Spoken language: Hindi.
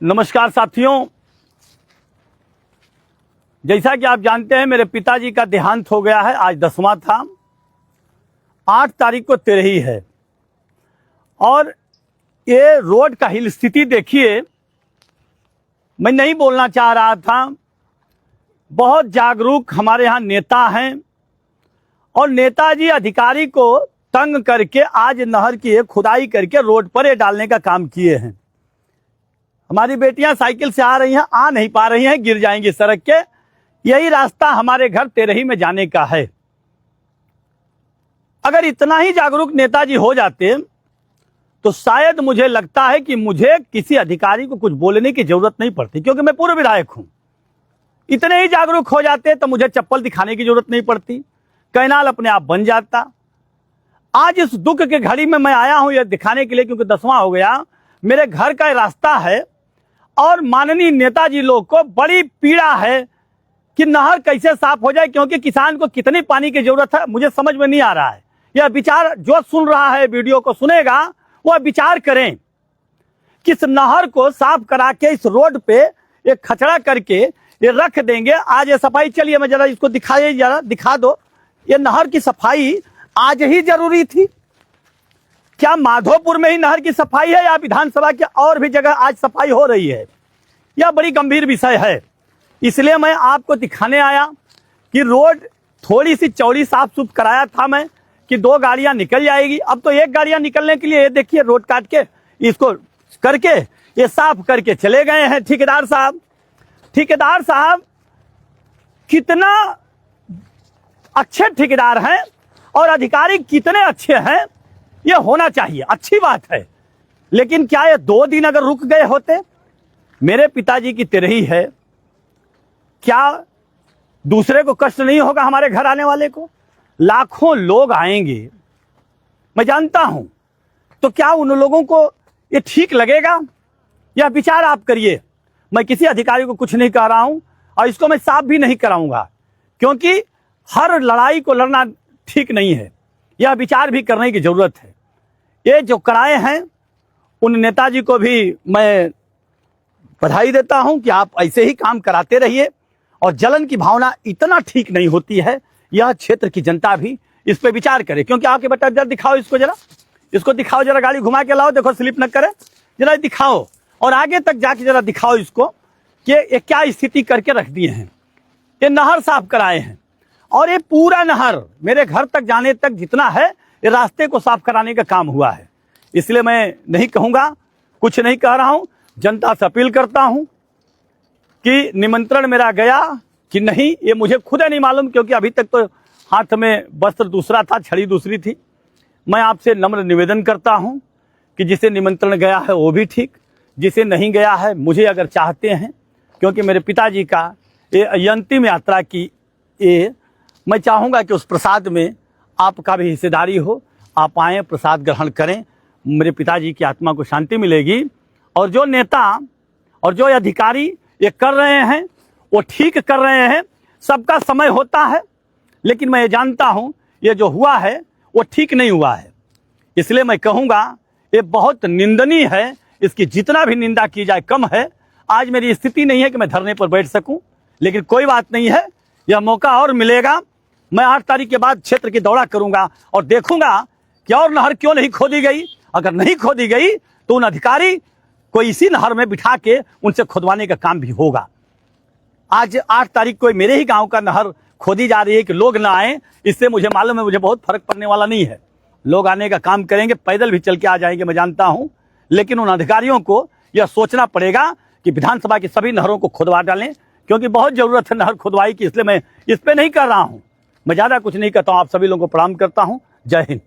नमस्कार साथियों, जैसा कि आप जानते हैं मेरे पिताजी का देहांत हो गया है। आज 10वां था, 8 तारीख को 13ही है। और ये रोड का हिल स्थिति देखिए, मैं नहीं बोलना चाह रहा था। बहुत जागरूक हमारे यहाँ नेता हैं और नेताजी अधिकारी को तंग करके आज नहर की खुदाई करके रोड पर ये डालने का काम किए हैं। हमारी बेटियां साइकिल से आ रही हैं, आ नहीं पा रही हैं, गिर जाएंगी सड़क के। यही रास्ता हमारे घर तेरही में जाने का है। अगर इतना ही जागरूक नेताजी हो जाते तो शायद मुझे लगता है कि मुझे किसी अधिकारी को कुछ बोलने की जरूरत नहीं पड़ती, क्योंकि मैं पूर्व विधायक हूं। इतने ही जागरूक हो जाते तो मुझे चप्पल दिखाने की जरूरत नहीं पड़ती, कैनाल अपने आप बन जाता। आज इस दुख के घड़ी में मैं आया हूं यह दिखाने के लिए, क्योंकि 10वां हो गया, मेरे घर का रास्ता है और माननीय नेताजी लोग को बड़ी पीड़ा है कि नहर कैसे साफ हो जाए, क्योंकि किसान को कितनी पानी की जरूरत है मुझे समझ में नहीं आ रहा है। यह विचार जो सुन रहा है, वीडियो को सुनेगा, वह विचार करें कि इस नहर को साफ करा के इस रोड पे एक खचड़ा करके ये रख देंगे। आज ये सफाई, चलिए मैं जरा इसको दिखाइए, जरा दिखा दो। ये नहर की सफाई आज ही जरूरी थी क्या? माधोपुर में ही नहर की सफाई है या विधानसभा के और भी जगह आज सफाई हो रही है? यह बड़ी गंभीर विषय है। इसलिए मैं आपको दिखाने आया कि रोड थोड़ी सी चौड़ी साफ सुफ कराया था मैं कि 2 गाड़ियां निकल जाएगी। अब तो 1 गाड़ियां निकलने के लिए ये देखिए रोड काट के इसको करके ये साफ करके चले गए हैं ठेकेदार साहब। ठेकेदार साहब कितना अच्छे ठेकेदार हैं और अधिकारी कितने अच्छे हैं, ये होना चाहिए, अच्छी बात है। लेकिन क्या ये 2 दिन अगर रुक गए होते? मेरे पिताजी की तेरही है, क्या दूसरे को कष्ट नहीं होगा? हमारे घर आने वाले को लाखों लोग आएंगे, मैं जानता हूं। तो क्या उन लोगों को ये ठीक लगेगा? यह विचार आप करिए। मैं किसी अधिकारी को कुछ नहीं कह रहा हूं और इसको मैं साफ भी नहीं कराऊंगा, क्योंकि हर लड़ाई को लड़ना ठीक नहीं है। यह विचार भी करने की जरूरत है। ये जो कराए हैं उन नेताजी को भी मैं बधाई देता हूं कि आप ऐसे ही काम कराते रहिए। और जलन की भावना इतना ठीक नहीं होती है, यह क्षेत्र की जनता भी इस पे विचार करे। क्योंकि आपके बेटा जरा दिखाओ इसको, जरा इसको दिखाओ, जरा गाड़ी घुमा के लाओ, देखो स्लिप न करे, जरा दिखाओ और आगे तक जाके जरा दिखाओ इसको कि ये क्या स्थिति करके रख दिए हैं। ये नहर साफ कराए हैं और ये पूरा नहर मेरे घर तक जाने तक जितना है, ये रास्ते को साफ कराने का काम हुआ है। इसलिए मैं नहीं कहूंगा, कुछ नहीं कह रहा हूं, जनता से अपील करता हूं कि निमंत्रण मेरा गया कि नहीं, ये मुझे खुद नहीं मालूम, क्योंकि अभी तक तो हाथ में वस्त्र दूसरा था, छड़ी दूसरी थी। मैं आपसे नम्र निवेदन करता हूं कि जिसे निमंत्रण गया है वो भी ठीक, जिसे नहीं गया है, मुझे अगर चाहते हैं, क्योंकि मेरे पिताजी का ये अंतिम यात्रा की ये मैं चाहूँगा कि उस प्रसाद में आपका भी हिस्सेदारी हो। आप आएँ, प्रसाद ग्रहण करें, मेरे पिताजी की आत्मा को शांति मिलेगी। और जो नेता और जो अधिकारी ये कर रहे हैं वो ठीक कर रहे हैं। सबका समय होता है, लेकिन मैं ये जानता हूं ये जो हुआ है वो ठीक नहीं हुआ है। इसलिए मैं कहूंगा ये बहुत निंदनीय है, इसकी जितना भी निंदा की जाए कम है। आज मेरी स्थिति नहीं है कि मैं धरने पर बैठ सकूं, लेकिन कोई बात नहीं है, यह मौका और मिलेगा। मैं 8 तारीख के बाद क्षेत्र की दौरा करूंगा और देखूंगा कि और नहर क्यों नहीं खोदी गई। अगर नहीं खोदी गई तो उन अधिकारी को इसी नहर में बिठा के उनसे खुदवाने का काम भी होगा। आज 8 तारीख को मेरे ही गांव का नहर खोदी जा रही है कि लोग ना आए, इससे मुझे मालूम है मुझे बहुत फर्क पड़ने वाला नहीं है। लोग आने का काम करेंगे, पैदल भी चल के आ जाएंगे, मैं जानता हूं। लेकिन उन अधिकारियों को यह सोचना पड़ेगा कि विधानसभा की सभी नहरों को खुदवा डालें, क्योंकि बहुत जरूरत है नहर खुदवाई की। इसलिए मैं इस पे नहीं कर रहा हूं, मैं ज्यादा कुछ नहीं कहता हूं। आप सभी लोगों को प्रणाम करता हूं। जय हिंद।